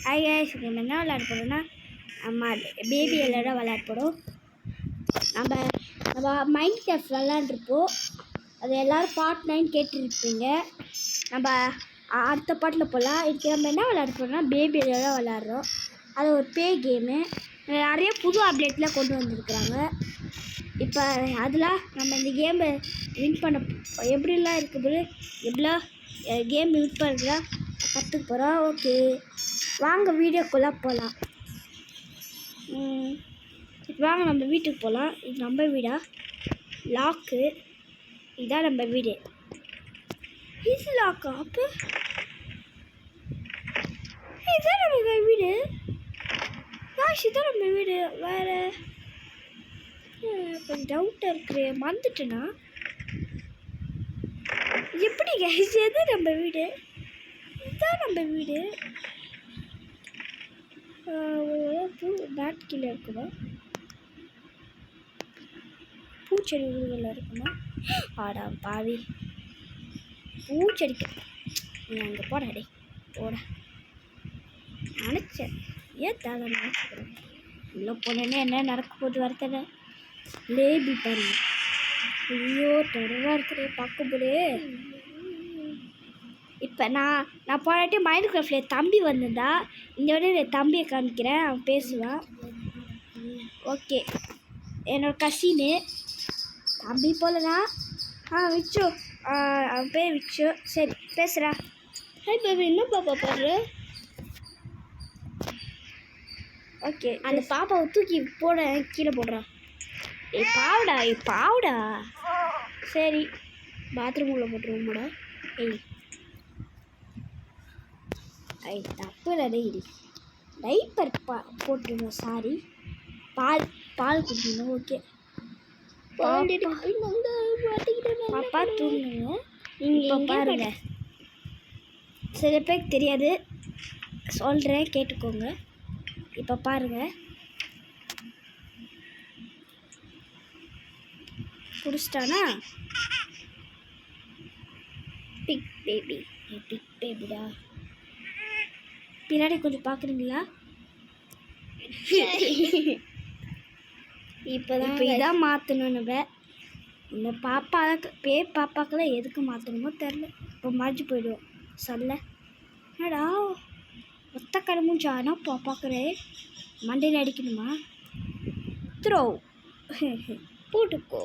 நம்ம என்ன விளையாட போகிறோம்னா நம்ம பேபி எல்லாரும் விளையாட போகிறோம். நம்ம மைண்ட் கிராஃப்ட் விளையாண்டுருப்போம். அது எல்லோரும் பார்ட் 9 கேட்டுருப்பீங்க. நம்ம அடுத்த பாட்டில் போகலாம். இதுக்கு நம்ம என்ன விளையாட போகிறோம்னா பேபி எல்லாம் விளையாடுறோம். அது ஒரு கேமு. நிறைய புது அப்டேட்லாம் கொண்டு வந்திருக்கிறாங்க. இப்போ அதில் நம்ம இந்த கேமை வின் பண்ண எப்படிலாம் இருக்குது, எவ்வளோ கேம் வின் பண்ணுறா கற்றுக்க போகிறோம். ஓகே, வாங்க வீடியோக்குள்ளே போகலாம். வாங்க நம்ம வீட்டுக்கு போகலாம். இது நம்ம வீடா? லாக்கு இதுதான் நம்ம வீடு. இது லாக்கா? அப்போ இதுதான் நம்ம வீடு. இதுதான் நம்ம வீடு. வேறு கொஞ்சம் டவுட்டாக இருக்குது, மறந்துட்டேன்னா எப்படி கைஸ்? எது நம்ம வீடு? இதுதான் நம்ம வீடு. பேட் கீழே இருக்குமா? பூச்செடி உருவில் இருக்குமா? ஆடா பாவி, பூச்செடிக்கு நீ அங்கே போட அடே போட நினச்சேன். ஏன் தாங்க நினச்சிக்கிறேன். உள்ளே போனேன்னே என்ன நடக்க போது வரத்தன லேபி பாருங்க. ஐயோ தொடவாக இருக்கிறே பார்க்கும்போது. இப்போ நான் போராட்டி மைண்ட் கிராஃப்டில் தம்பி வந்திருந்தா இந்த விட என் தம்பியை காமிக்கிறேன், அவன் பேசுவான். ஓகே, என்னோடய கசினு தம்பி போலனா. விச்சு, அவன் பேர் விச்சு. சரி பேசுகிறா. ஹாய் பேபி, என்ன பாப்பா பாரு. ஓகே, அந்த பாப்பாவை தூக்கி போட கீழே போடுறான். பாவுடா. சரி, பாத்ரூம் உள்ள போட்டுருவோம்டா. தப்பு இல்லை. டைப்பர் போட்டுருவோம். சாரி, பால் குடிக்கணும். ஓகே, பாப்பா தூங்குங்க. இப்போ பாருங்க, சில பேருக்கு தெரியாது, சொல்கிறேன் கேட்டுக்கோங்க. இப்போ பாருங்க, குடிச்சிட்டானா? பிக் பேபிடா. பின்னாடி கொஞ்சம் பார்க்குறீங்களா? இதான் மாற்றணும். நம்ம இந்த பாப்பாக்கெல்லாம் எதுக்கு மாற்றணுமோ தெரில. இப்போ மறைஞ்சு போயிடுவோம். சொல்ல என்னடா ஒத்த கடமும் ஜானா பார்க்குறேன். மண்டையில் அடிக்கணுமா? த்ரோ போட்டுக்கோ.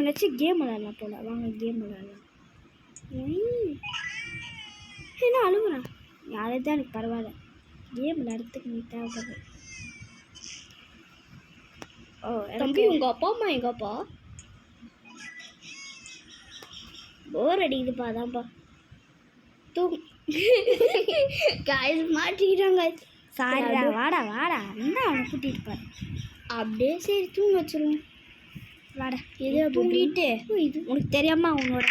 வச்சு கேம் விளையாடலாம் போல. வாங்க கேம் விளையாடலாம். என்ன அழுகுறான்? யாரே தான் எனக்கு பரவாயில்ல. கேம் விளையாடுறதுக்கு நீ தேவைப்படுற. தம்பி, உங்கள் அப்பா அம்மா எங்கப்பா? போர் அடிக்குதுப்பா. அதான்ப்பா காய்ஸ் மாட்டிக்கிட்டாங்க. சாரிடா, வாடா என்ன அவனை கூட்டிகிட்டு பாரு. அப்படியே சரி தூங்க வச்சுருவோம். வாடா, இது தூங்கிட்டு இது உனக்கு தெரியாமல் அவனோட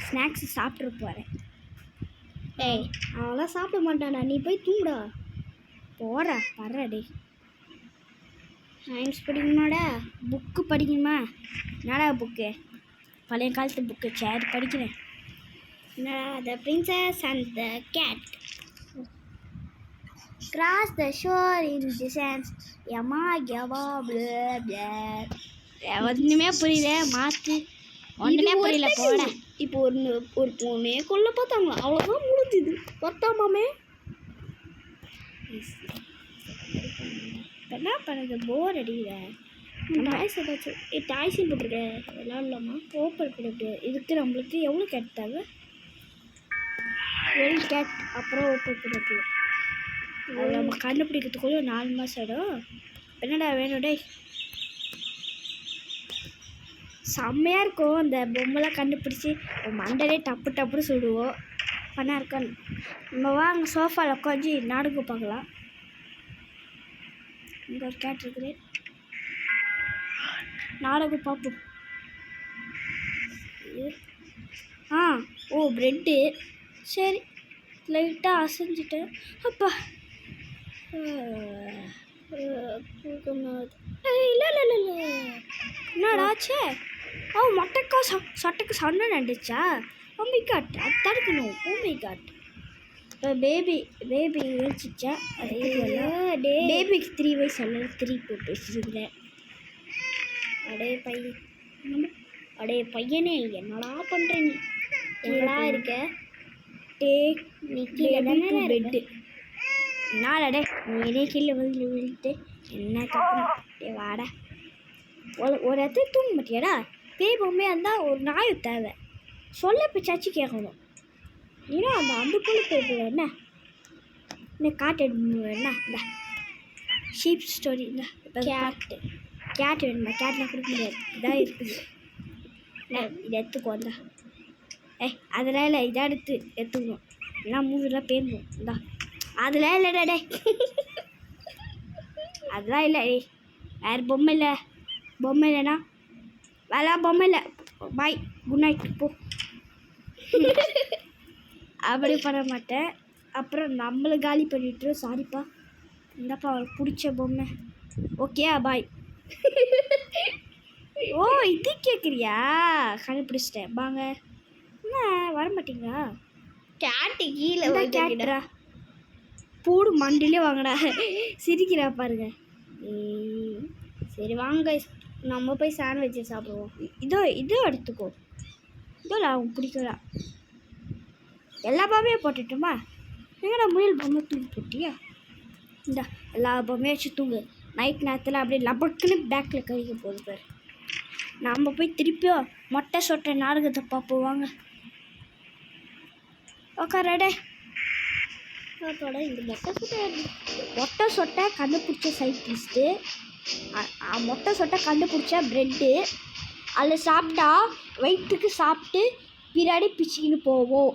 ஸ்நாக்ஸ் சாப்பிட்ரு போகிறேன். அவெல்லாம் சாப்பிட மாட்டான்டா, நீ போய் தூங்குடா. போடா வர்ற. டே சயின்ஸ் படிக்கணுமாடா? புக்கு படிக்கணுமா? என்னடா புக்கு? பழைய காலத்து புக்கு. சரி படிக்கிறேன். என்னடா? The princess and the cat cross the shore in the chance. ஒன்றுமே புரியல. மாற்று ஒன்றுமே புரியல. போட இப்போ ஒரு பொண்ணே கொல்ல பார்த்தாங்களா? அவ்வளோதான் முடிஞ்சுது. பத்தாமாமே என்ன பண்ணுறது? போர் அடிக்கிற. டாய்ஸ் ஏதாச்சும் டாய்ஸும் போட்டிருக்கேன். விளாட்லாமா? ஓப்பன் பண்ணிட்டு இதுக்கு நம்மளுக்கு எவ்வளோ கேட்டாங்க? 12 கேட். அப்புறம் ஓப்பன் பண்ணிட்டு அது நம்ம கண்டுபிடிக்கிறதுக்குள்ள 4 மாதம் ஆகிடும். என்னடா வேணும்? டே செம்மையாக இருக்கும். அந்த பொம்மைலாம் கண்டுபிடிச்சி மண்டலே டப்புன்னு சுடுவோம். பண்ணா இருக்கான்னு நம்ம வாங்க சோஃபாவில் உட்காந்து நாடகம் பார்க்கலாம். இங்கே ஒரு கேட் இருக்குது. நாடகம் பார்ப்போம். ப்ரெட்டு. சரி, லைட்டாக அசைஞ்சிட்டேன். அப்பா இல்லை என்னடாச்சே? மொட்டைக்கா சட்டைக்கு சண்டை நண்டுச்சா? ஓ மை காட், அது தடுக்கணும். ஓ மை காட், இப்போ பேபி ஏச்சிச்சா பேபிக்கு 3 வயசு அல்ல 3 போட்டு வச்சுருக்கிறேன். அடே பையனே என்னடா பண்ணுற நீ? எங்கடா இருக்க? டேக் பெட்டு நாளடே நீனே கீழே விழுந்துட்டு என்ன கட்டுற வாடா. ஒரு இடத்துல தூங்க மாட்டியாடா? பேய் பொம்மையாக இருந்தால் ஒரு நாய் தேவை. சொல்ல பிச்சாச்சு கேட்கணும். ஏன்னா அந்த போல பேய் போல என்ன காட்டு என்ன இந்த ஷீப் ஸ்டோரி இந்த கேட் வேணுமா? கேட்லாம் கொடுக்க முடியாது. இதாக இருக்குது. இதை எடுத்துக்கோ வந்தா. அதெல்லாம் இல்லை. இதாக எடுத்துக்கணும். எல்லாம் மூவிலாம் பேருந்தோம் இந்தா. அதெல்லாம் இல்லைடா டே. அதெல்லாம் இல்லை. வேறு பொம்மை இல்லைண்ணா வேலை பொம்மை இல்லை. பாய் குட் நைட் போ. அப்படி பண்ண மாட்டேன். அப்புறம் நம்மளை காலி பண்ணிட்டு சாரிப்பா இந்தப்பா அவளுக்கு பிடிச்ச பொம்மை ஓகே பாய். ஓ இது கேட்குறியா? கண்டுபிடிச்சிட்டேன் வாங்க. என்ன வர மாட்டீங்களா? கேட்டு கீழே கேட்டுறா பூடு மண்டிலே வாங்கடா. சிரிக்கிறா பாருங்க. சரி வாங்க நம்ம போய் சாண்ட்விட்ச் சாப்பிடுவோம். இதோ எடுத்துக்கோ. இதோ அவங்க பிடிக்கலாம். எல்லா பொம்மையும் போட்டுட்டோமா? எங்கடா முயல் பொம்மை தூக்கி போட்டியா? இந்த எல்லா பொம்மையும் வச்சு தூங்கு. நைட் நேரத்தில் அப்படியே லபக்குன்னு பேக்கில் கழிக்க போகுது பாரு. நம்ம போய் திருப்பியும் மொட்டை சொட்டை நாடகத்தை பார்ப்போம் வாங்க. உக்காரடே. இந்த மொட்டை சொட்டை கண்டுபிடிச்ச சைக்கிளிஸ்ட்டு மொட்டை சொட்டை கண்டுபிடிச்ச ப்ரெட்டு அதில் சாப்பிட்டா வயிற்றுக்கு சாப்பிட்டு பின்னாடி பிச்சுக்கின்னு போவோம்.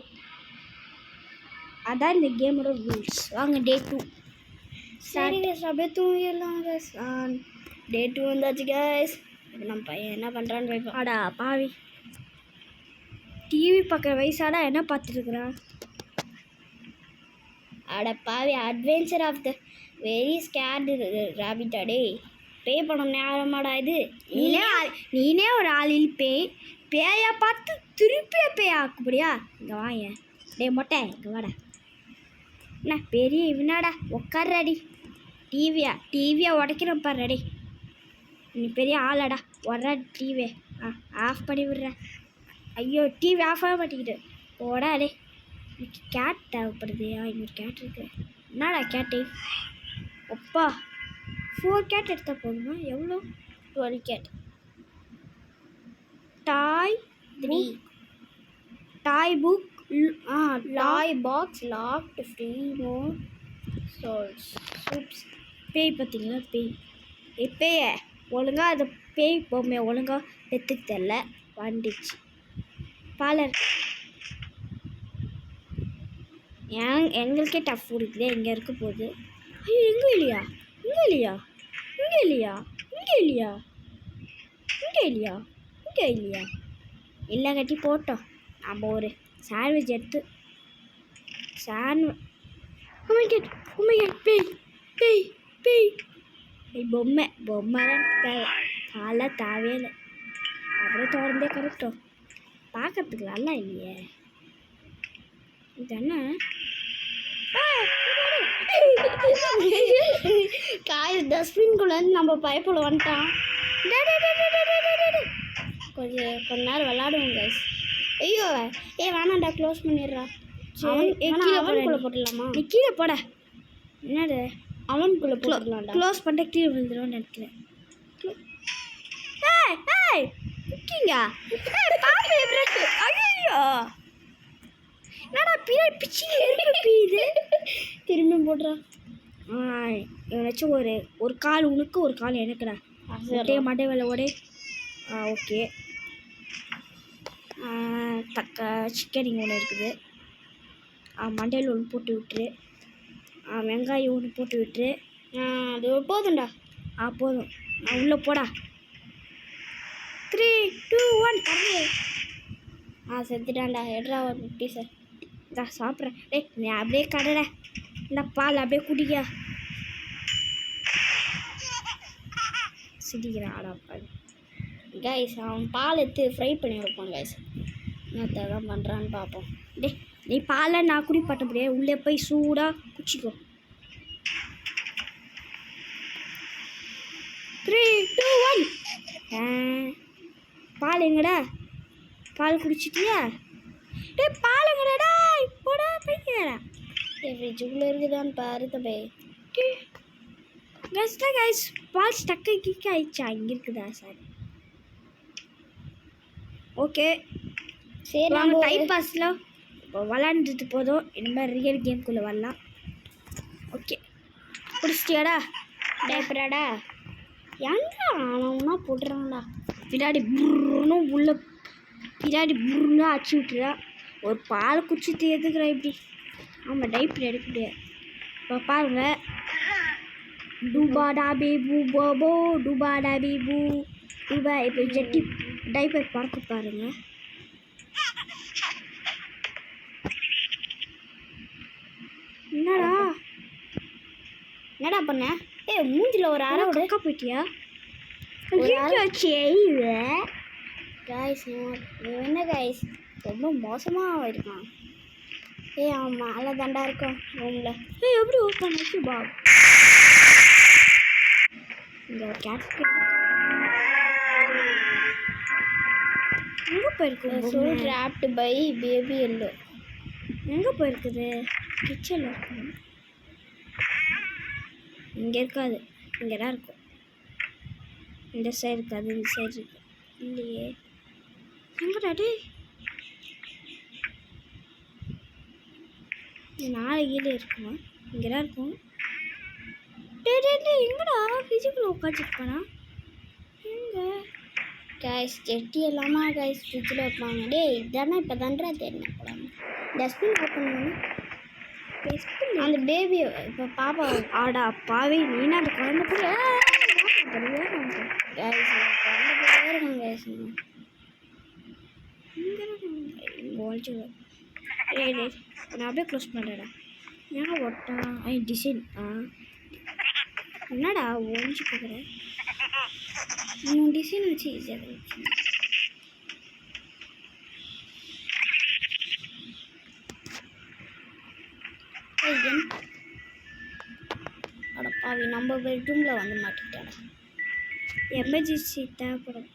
அதான் இந்த கேமோட ரூல்ஸ். வாங்க டே 2 சரி அப்படியே தூங்கிடலாம் கைஸ். டே 2 வந்தாச்சு கைஸ். இப்போ நம்ம பையன் என்ன பண்ணுறான்னு வைப்போம். ஆடா பாவி டிவி பார்க்குற வயசாடா என்ன பார்த்துருக்குறான்? அட பாவி adventure of the very scared ராபிட்டா டே. பே பண்ண நேரமாடா இது? நீனே ஒரு ஆளில் பேயை பார்த்து திருப்பிய பேய் ஆக்குப்படியா? இங்கே வாங்க டே மொட்டை இங்கே வாடா. என்ன பெரிய இவனாடா உக்காடுறாடி. டிவியை உடைக்கிறோம் பாருடே. நீ பெரிய ஆளாடா வர்றா. டிவியை ஆஃப் பண்ணி விடுற. ஐயோ டிவி ஆஃப் ஆக மாட்டேங்கிட்டு போடா டே. இன்னைக்கு கேட் தேவைப்படுது. இன்னொரு கேட் இருக்கு. என்னடா கேட்டு? ஒப்பா 4 கேட் எடுத்தால் போதுமா? எவ்வளோ? 12 கேட். டாய் புக் டாய் பாக்ஸ் லாக்ட் ஃப்ரீ மோர் சோல்ஸ் சூப்ஸ். பேய் பார்த்தீங்களா? பேய ஒழுங்காக அது பேய் பொம்மையை ஒழுங்காக பெற்றுக்கு தெரில வந்துச்சு. பாலர் எங்களுக்கே டஃப் இருக்குது. எங்கே இருக்க போகுது? ஐயோ இங்கே இல்லையா இல்லை கட்டி போட்டோம். நம்ம ஒரு சாண்ட்விச் எடுத்து பொம்மை தேவை. அதெல்லாம் தேவையே இல்லை. அப்படியே திறந்தே கரெக்டோம். பார்க்கறதுக்கு நல்லா இல்லையே இது என்ன? டஸ்ட்பின்குள்ளே நம்ம பைப்பில் வந்துட்டான். கொஞ்ச நேரம் விளாடுவோம் கைஸ். ஐயோ வேணாண்டா க்ளோஸ் பண்ணிடுறா. அவனுக்குள்ளே போட்டுடலாமா? நீ கீழே போட. என்னது அவனுக்குள்ளே போட்டுடலாம்டா. க்ளோஸ் பண்ணிட்டு கீழே விழுந்துருவோன்னு நினைக்கிறேன். ஐயோ என்னடா பின்னாடி பிச்சு இது திரும்பி போடுறா. இவனாச்சும் ஒரு கால் உனக்கு ஒரு கால் எனக்குடா. மண்டை வேலை ஓடே. ஓகே சிக்கன் இங்கே ஒன்று இருக்குது. மண்டையில் ஒன்று போட்டு விட்டுரு. வெங்காயம் ஒன்று போட்டு விட்டுரு. அது போதும்டா. போதும். உள்ளே போடா. 3, 2, 1 கண்ணு. செத்துட்டான்டா. எடுறா ஒரு பீஸை. சாப்பிட்றேன். நீ அப்படியே கடலை இந்த பால் அப்படியே குடிக்க சிரிக்கிறான். ஆடா பால் கைஸ் அவன் பால் எடுத்து ஃப்ரை பண்ணி வைப்பான் கைஸ். என்னத்தை தான் பண்ணுறான்னு பார்ப்போம். நீ பாலை நான் குடிப்பட்ட முடியாது, உள்ளே போய் சூடாக குடிச்சிக்கோ. 3, 2, 1. பால் எங்கடா? பால் குடிச்சிட்டியா? டேய் பால் எங்கடா? இப்போடா போய்க்கிறா. ஃப்ரிட்ஜுக்குள்ளே இருக்குதான்னு பாரு தம்பி. கைஸ் பால் ஸ்டக்கு கிக் ஆயிடுச்சா? இங்கே இருக்குதா? சாரி. ஓகே சரி, நாங்கள் டைம் பாஸில் இப்போ விளாண்டுட்டு போதும். இனிமேல் ரியல் கேம்குள்ளே வரலாம். ஓகே குடிச்சிட்டியாடா? டேப்பராடா எங்கே ஆனவனா போட்டுறாங்கடா. பின்னாடி புருன்னு உள்ள பின்னாடி புருன்னு அடிச்சு விட்டுறா. ஒரு பால் குடிச்சிட்டு எதுக்குறா இப்படி? ஆமாம் டைப்பர் எடுக்க முடியாது. இப்போ பாருங்க, டூபா டாபி பூ போபோ டூபா டாபி பூ டூபா. இப்போ ஜெட்டி டைப்பர் பார்க்க பாருங்க. என்னடா பண்ண? மூஞ்சில் ஒரு அரை உடக்கா போயிட்டியா? கைஸ் என்ன கைஸ் ரொம்ப மோசமாக இருக்கான். அவன் மேலே தாண்டா இருக்கும் ரூமில். எப்படி ஓப்பன் ஆச்சு பாப்? இங்கே ஒரு கேட் எங்கே போயிருக்கு? Trapped by baby yellow. எங்கே போயிருக்குது? கிச்சனில் இருக்கும். இங்கே இருக்காது, இங்கே தான் இருக்கும். இந்த சைடு இருக்காது, இந்த சைடு இருக்கு. இல்லையே, எங்கடா டே? 4 கீழே இருக்குமா? இங்கே தான் இருக்கும். டே எங்கடா? ஃப்ரிட்ஜுக்குள்ளே உட்காந்துருப்பானா? எங்கே கைஸ்? ஜெட்டி எல்லாமா கைஸ் ஃப்ரிட்ஜில் வைப்பாங்க. டே இதானே இப்போ தான்றா தெரியும் போடாம. டஸ்ட்பின் ஓப்பன் பண்ணி அந்த பேபி இப்போ பாப்பா. ஆடா பாவி, நீனா அந்த குழந்தை கூட நான் அப்படியே க்ளோஸ் பண்ணுறேடா. ஏன்னா ஒட்டான் டிசைன். என்னடா ஒழிச்சு போகிறேன்? டிசைன் வச்சு ஈஸியாக வச்சு. அடப்பாவி, நம்ம பெட்ரூமில் வந்து மாட்டிக்கிட்டாடா. எமர்ஜென்சி தேவைப்படும்.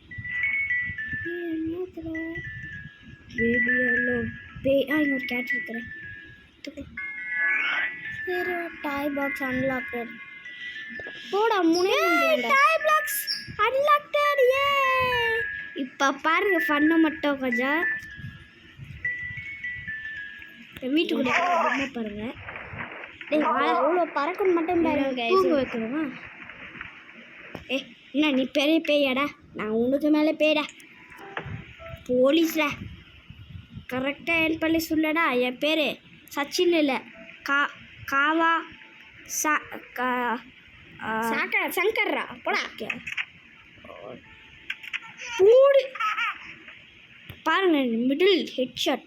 பேபி எவ்வளோ இங்கே ஒரு கேட் இருக்கிறேன். சரி, டாய் பாக்ஸ் அன்லாக்டட். போடா டாய் பாக்ஸ் அன்லாக்டட். இப்போ பாருங்க ஃபன்னை மட்டும் கொஞ்சம். வீட்டுக்குள்ளே பொம்மை பாருங்க. அவ்வளோ பறக்கணும் மட்டும் பாருங்க. தூங்க வைக்கணுமா? என்ன நீ பெரிய பேயாடா? நான் உனக்கு மேலே பேயடா. போலீஸ்ல கரெக்டாக என் பண்ணி சொல்லடா. என் பேர் சச்சின் இல்லை, காவா சங்கர்ரா. போடா பூடு. பாருங்க மிடில் ஹெட்ஷாட்.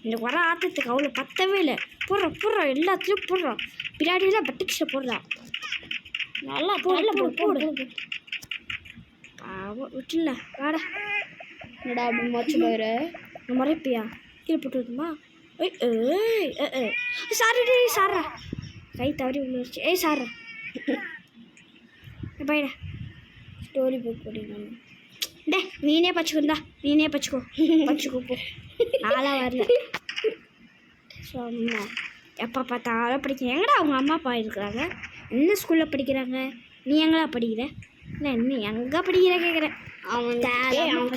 இந்த வர ஆட்டத்துக்கு அவ்வளோ பத்தவே இல்லை. போடுறோம் எல்லாத்துலேயும் போடுறோம். பின்னாடியெல்லாம் பட்டிக்ஸை போடுறான். நல்லா போடு. விட்டுல வாடா. என்னடா அப்படி மொச்சு போயிரு? மறைப்பியா? கீழே போட்டு வருதுமா? சாரா கை தவறி விழுந்துருச்சு. சாரா பையடா. ஸ்டோரி புக் படிக்கணும். டே நீனே பச்சுக்கோ போ. நாளாக வரல. சொன்ன எப்போ பார்த்தாலும் படிக்கிறேன். எங்கடா அவங்க அம்மா அப்பா இருக்கிறாங்க? என்ன ஸ்கூலில் படிக்கிறாங்க? நீ எங்கடா படிக்கிற? இல்லை நீ எங்கே படிக்கிற கேட்குறேன். அவன்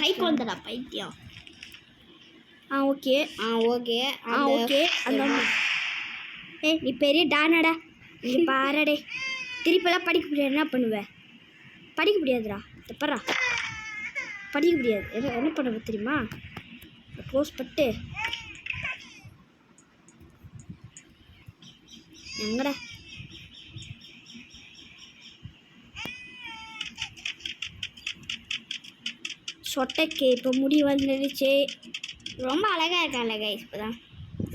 கை குழந்தடா பைத்தியம். ஓகே அந்த நீ பெரிய டானடா. நீ பாரடே. திருப்பெல்லாம் படிக்க முடியாது. என்ன பண்ணுவேன்? படிக்க முடியாதுடா. எப்பறா படிக்க முடியாது? என்ன பண்ண தெரியுமா? க்ளோஸ் பட்டு எங்கடா சொட்டைக்கு இப்போ முடி வந்துடுச்சு. ரொம்ப அழகாக இருக்கான்ல கைஸ் இப்போ தான்.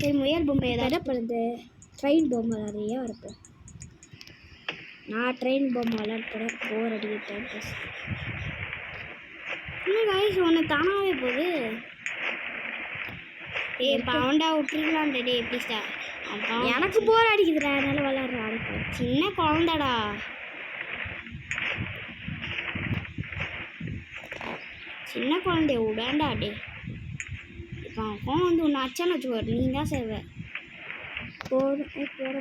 சரி முயல் பொம்மை எதாவது பண்ணுது. ட்ரெயின் பொம்மை நிறைய இருப்பேன். நான் ட்ரெயின் பொம்மை விளையாடுறேன். போர் அடிக்கிட்டேன். இன்னும் கைஸ் ஒன்று தானாகவே போகுது. ஏய் பாவண்டா விட்டுருக்கலாம் டே ப்ளீஸ்டா. எனக்கு போர் அடிக்குதுடா அதனால விளாட்றேன். அடிக்க சின்ன குழந்தைடா. சின்ன குழந்தைய விடாண்டா டே. இப்போ அவன் வந்து ஒன்று அச்சான்னு வச்சுக்கோ, நீ தான் செய்வ. போட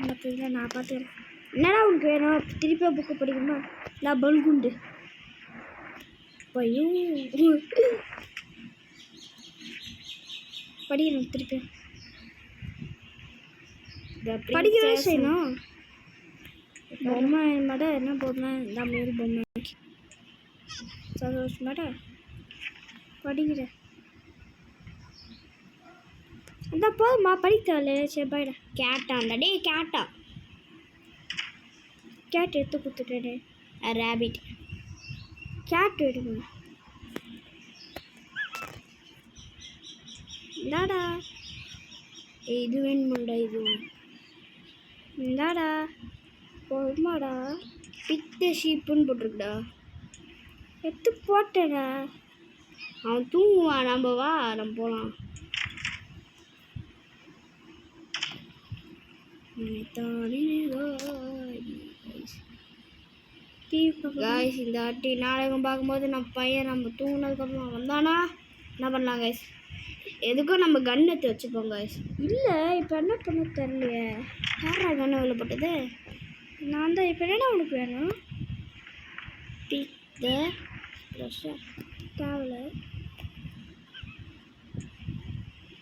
மாட்டீங்களா? நான் பார்த்துக்கிறேன். என்னடா உனக்கு வேணும்? திருப்பி புக்கு படிக்கணுமா? நான் பல்குண்டு பையும் படிக்கணும். திருப்பி படிக்கவே செய்யணும். பொம்மை மாட்டா என்ன பொம்மை? இந்த மாரி பொம்மை சந்தோஷமாட்டா படிக்கிறேன். அந்த போதுமா படிக்க தேவையில்ல. சரி பாய்டா. கேட்டான்டா டே. கேட்டா கேட் எடுத்து கொடுத்துட்டே. ரேபிட் கேட் எடுக்கணும். இந்தாடா. இது வேணுமாண்டா? இது இந்தாடா பொம்மாடா. Pick the ஷீப்புன்னு போட்டிருக்குடா. எடுத்து போட்டேடா. அவன் தூங்குவான். நம்ம வா, நம்ம போகலாம். கைஸ் இந்த வாட்டி நாடகம் பார்க்கும்போது நம்ம பையன் நம்ம தூங்கினதுக்கப்புறம் வந்தானா என்ன பண்ணலாம் கைஸ்? எதுக்கும் நம்ம கன் எடுத்து வச்சுப்போம் கைஸ். இல்லை இப்போ என்ன பண்ண தெரியலையே. யாரா கன் எவ்வளோ போட்டது? நான் தான். இப்போ என்னடா உனக்கு வேணும்? Pick the pressure. தேவையில்ல.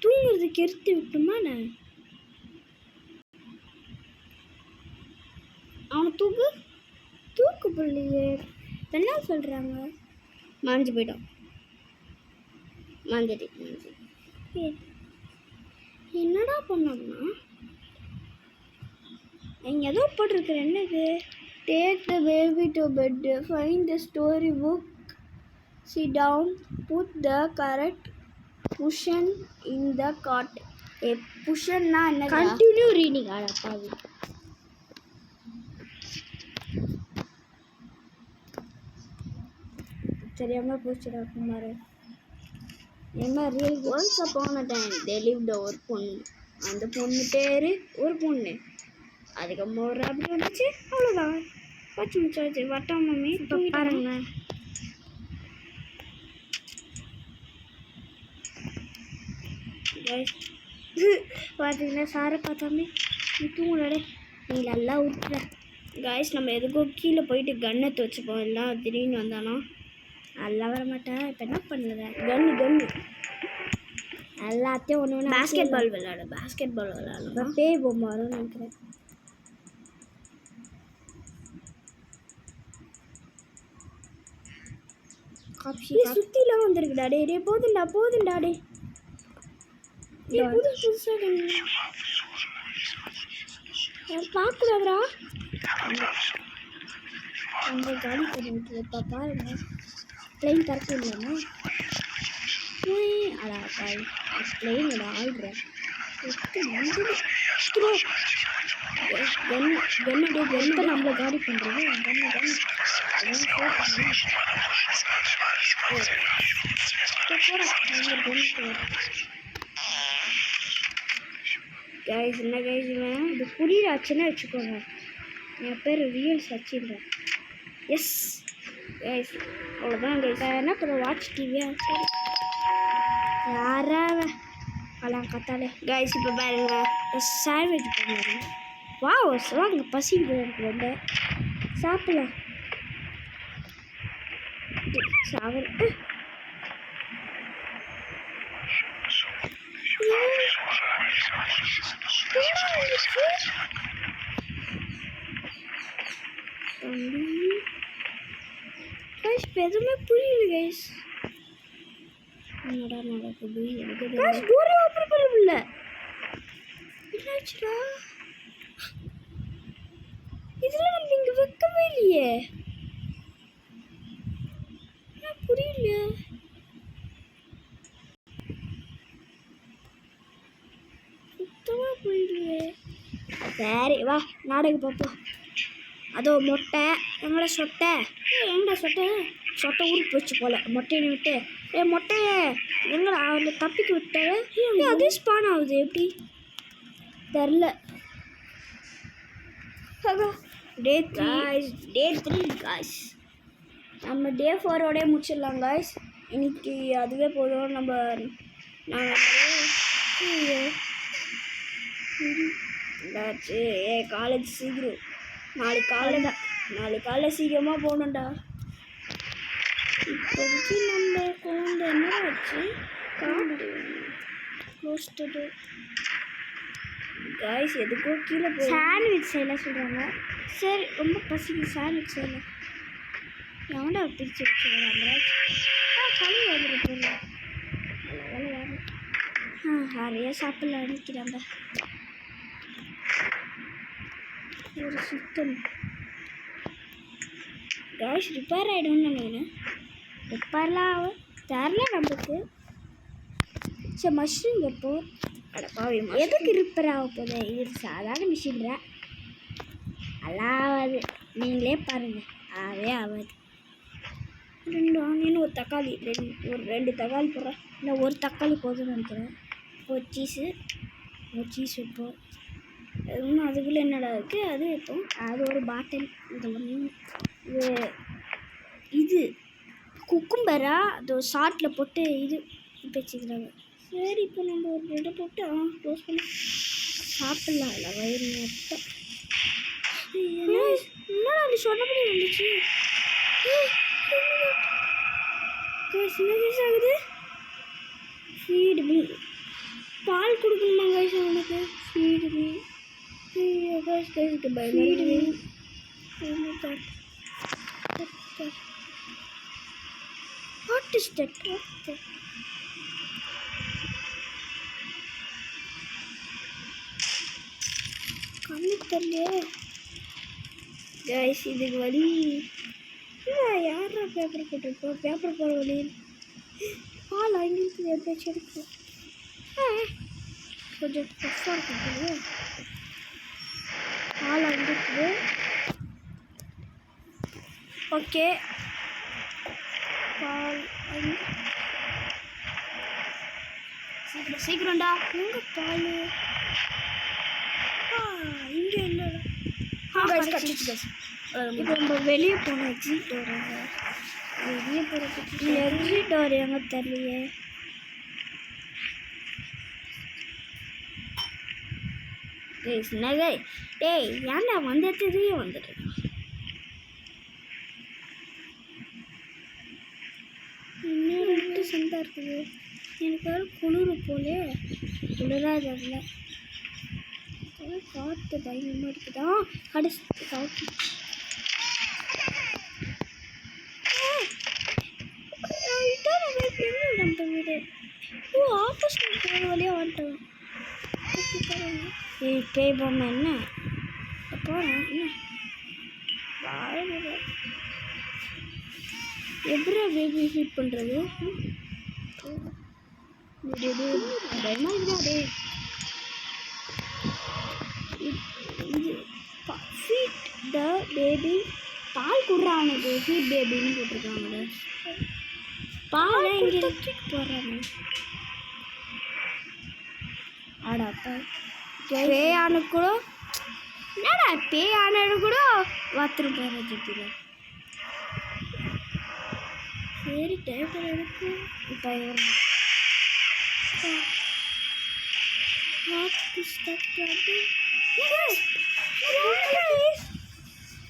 தூங்குறதுக்கு எடுத்து விட்டுமா? நான் அவனை தூக்கு. தூக்கு பிள்ளையே என்ன சொல்கிறாங்க? மாஞ்சு போயிட்டோம். மாஞ்சடி என்னடா பண்ணோம்னா இங்கே ஏதோ போட்டிருக்குற. என்னது? Take the baby to bed, find the story book, sit down, put the correct cushion in the cot. புஷன்னா என்ன? Continue reading. அப்பாவி தெரியாமல் போச்சுடா குமார். என்ன real? Once upon a time they lived ஒரு பொண்ணு. அந்த பொண்ணு பேர் ஒரு பொண்ணு. அதுக்கப்புறம் ஒரு அப்படி வந்துச்சு. அவ்வளோதான். பச்சு மிச்சாச்சு. வட்டம் மம்மி பாருங்க. பார்த்தீங்கன்னா சாரை பார்த்தாமே நீ தூங்கலடே. நீ நல்லா விட்டுற. காய்ஸ் நம்ம எதுக்கும் கீழே போயிட்டு கன்னத்தை வச்சுப்போம். எல்லாம் திடீர்னு வந்தானா நல்லா வர மாட்டேன். இப்போ என்ன பண்ணுற? கன்னு எல்லாத்தையும் ஒன்று ஒன்று. பேஸ்கெட் பால் விளையாடணும். இப்போ பேய் பொம்மை வரும்னு நினைக்கிறேன். சுற்றிலாம் வந்துருக்குடா டே. டே போதுண்டா டே. புதுசாக பார்க்கக்கூடாதுரா. அங்கே காலி பண்ணிட்டு இப்போ பாருங்க. பிளெயின் திறக்க இல்லைன்னா அடா பாய் பிளெயினோட ஆள்றேன். எப்போ நம்மளை காலி பண்ணுறது? கைஸ் என்ன கைஸ் இவன்? இது புரியாச்சுன்னு வச்சுக்கோங்க. என் பேர் ரியல் சச்சின். எஸ் கைஸ் அவ்வளோதான் கைஸ். என்ன பண்ண? வாட்ச் டிவியா? சரி யாராவ அலாம் கத்தாலே. கைஸ் இப்போ பாருங்க சாண்ட்விச் பண்ணுறாங்க. வா வாங்க பசி இருக்கு ரொம்ப. சாப்பிடலாம். சாப்பிட கைஸ் எதுவுமே புரியல கைஸ். என்னடா நடக்குது எனக்கு? கைஸ் டோரே ஓபன் பண்ண முடியல. என்னாச்சுடா? இதெல்லாம் நம்ம இங்கே வைக்கவே இல்லையே. என்ன புரியல. சுத்தமாக புரியலையே. சரி வா நாடகம் பார்ப்போம். அதோ மொட்டை எங்கடா சொட்டை? எங்கடா சொட்டை? சொட்டை ஊருக்கு போச்சு போல மொட்டையை விட்டு. மொட்டையை எங்கே அவனை தப்பிக்க விட்டாரு. அதே ஸ்பான் ஆகுது எப்படி தெரில. டே 3 காய்ஸ். நம்ம டே 4ஓடே முடிச்சிடலாம் காய்ஸ். இன்னைக்கு அதுவே போதும். காலேஜ் சீக்கிரம் நாளைக்கு காலைல சீக்கிரமாக போகணும்டா. இப்போதைக்கு நம்ம குழந்தை என்ன ஆச்சு காட்டு காய்ஸ் எதுக்கோ கீழே போய் சாண்ட்விச் செய்யலாம் சொல்கிறாங்க. சரி ரொம்ப பசிக்கு சாண்ட்விச் செய்யலாம். எவன்டா பிரித்து வச்சு வராங்க கழுவி வந்துருப்போம். நிறைய சாப்பிடலாம் நினைக்கிறாங்க. ஒரு சுத்தம் காய்ஸ் ரிப்பேர் ஆகிடும்னு நினைக்கிறேன். ரிப்பேர்லாம் தெரில நம்மளுக்கு. சரி மஷ்ரூம் எப்போ எதுக்கு ரிப்பேர் ஆக போகுது? இது சாதாரண மிஷின்ல அல்லாவது நீங்களே பாருங்கள். ஆகாது. 2 ஆனியன் ஒரு தக்காளி ஒரு 2 தக்காளி போடுறேன். இல்லை ஒரு தக்காளி போதும்னு நினைக்கிறேன். ஒரு சீஸு வைப்போம். இன்னும் அதுக்குள்ளே என்னடா இருக்குது அது வைப்போம். அது ஒரு பாட்டில். இது குக்கும்பரா அது சாட்டில் போட்டு இது வச்சுக்கிறாங்க. சரி இப்போ நம்ம ஒரு 2 போட்டு க்ளோஸ் பண்ணி சாப்பிட்லாம். இல்லை வயிறு மொத்தம். என்னடா நீ சொன்னபடி வந்துச்சு. என்ன ஆகுது? ஃபீடு மீ பால் கொடுக்கணுமா கைஸ் அவனுக்கு? ஃபீடு மீ கைஸ்க்கு feed me what is that? கண்ணு தெரியல கைஸ். இதுக்கு வழி யாரா பேப்பர் போட்டிருக்கோம்? பேப்பர் போகிற வழி பால் அங்கிருக்கு. எப்பயாச்சும் இருக்கு கொஞ்சம் டஃப்பாக இருக்குது. பால் அங்கிருக்குது. ஓகே பால் சீக்கிரம்டா. எங்கே பால்? இங்கே இல்லை. இப்போ நம்ம வெளியே போன எக்ஸிட் டோர். வெளியே போகிறதுக்கு எக்ஸிட் டோர் எங்கே தெரியலையே. டேய் ஏன்டா வந்ததுலேயே வந்துட்டு இன்னும் 2 சென்டாக இருக்குது. எனக்கு வேறு குளிர் போலே. குளிராக இல்லை. காற்று பயங்கரமாக இருக்குதா கடைசி காற்று. நம்ம வீடு ஆப்போசிட் போகிற வழியாக வந்துட்டோம். பேய் பொம்மை என்ன போகிறேன் என்ன எப்படி பேபி ஃபீட் பண்ணுறது? பயமாக இருக்குதா? இது ஃபீட் த பேபி. பால் கொடுறான் அவனுக்கு. ஃபீட் பேபின்னு போட்டிருக்காங்க. பால் இங்கே போடுறாங்க. ஆடாப்பா பேயானு கூட என்னடா பேயானு கூட பாத்ரூம் போகிற வச்சுருக்கீங்க. சரி டேபிள் எடுத்து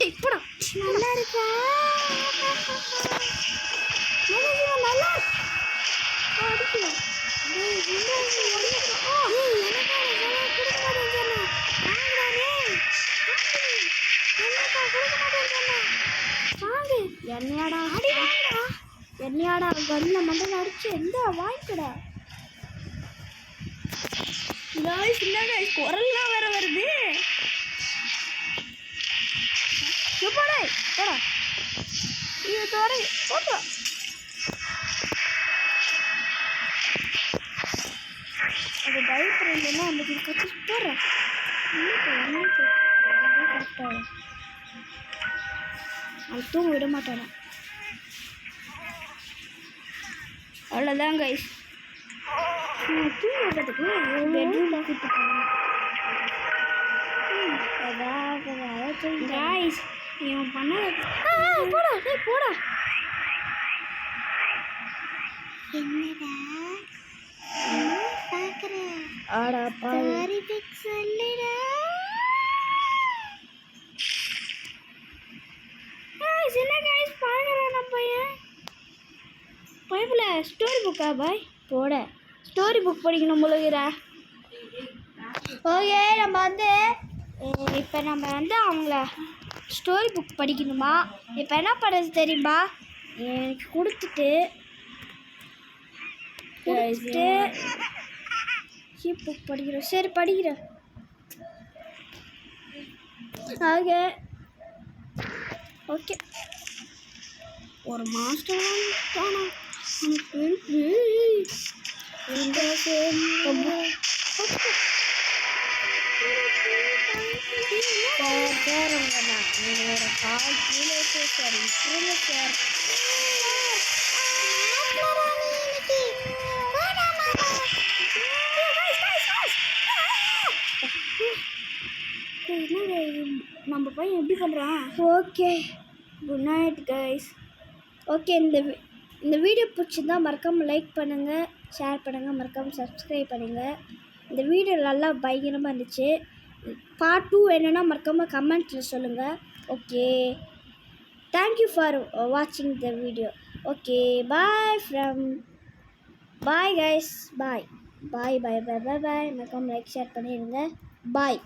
இப்போ நல்லா இருக்கா? நல்லா என்னையாடா கண்ணில் மண்டல அடிச்சு எந்த வாங்கிக்கடா. குரல்லாம் வேற வருது. போடா இது தோற போட்டா. அது பயப்பட இல்லைன்னா அந்த கட்சி போடுறேன். அவன் தூங்க விட மாட்டானா. அவ்வளோதான் கைஸ். தூங்குறதுக்குள்ள பெட்ரூமில் கூப்பிட்டு கைஸ் இவன் பண்ணது போடா போடா. என்னடா பாக்குற ஆடா பாரு. சாரி பிக் சொல்லுடா. என்ன கைஸ் பாருங்க நம்ம பையன் பைபிள ஸ்டோரி புக்கா பாய் போட. ஸ்டோரி புக் படிக்கணும் போலுகிறா. ஓகே நம்ம வந்து இப்போ நம்ம வந்து அவங்கள ஸ்டோரி புக் படிக்கணுமா? இப்போ என்ன பண்ணுறது தெரியுமா? எனக்கு கொடுத்துட்டு புக் படிக்கிறோம். சரி படிக்கிறேன். Okay okay. ஒரு மாஸ்டர் தானா சார் உங்களோட கால் கீழே சார் விட்டுருங்க சார். நம்ம பையன் எப்படி பண்ணுறான்? Okay good night guys. Okay இந்த வீடியோ பிடிச்சிருந்தா மறக்காமல் லைக் பண்ணுங்கள், ஷேர் பண்ணுங்கள், மறக்காமல் சப்ஸ்கிரைப் பண்ணுங்கள். இந்த வீடியோ நல்லா பயங்கரமாக இருந்துச்சு. பார்ட் 2 என்னென்னா மறக்காமல் கமெண்ட்ஸில் சொல்லுங்கள். ஓகே, தேங்க்யூ ஃபார் வாட்சிங் the video. Okay bye guys. Bye மறக்காமல் லைக் ஷேர் பண்ணிடுங்க. பாய்.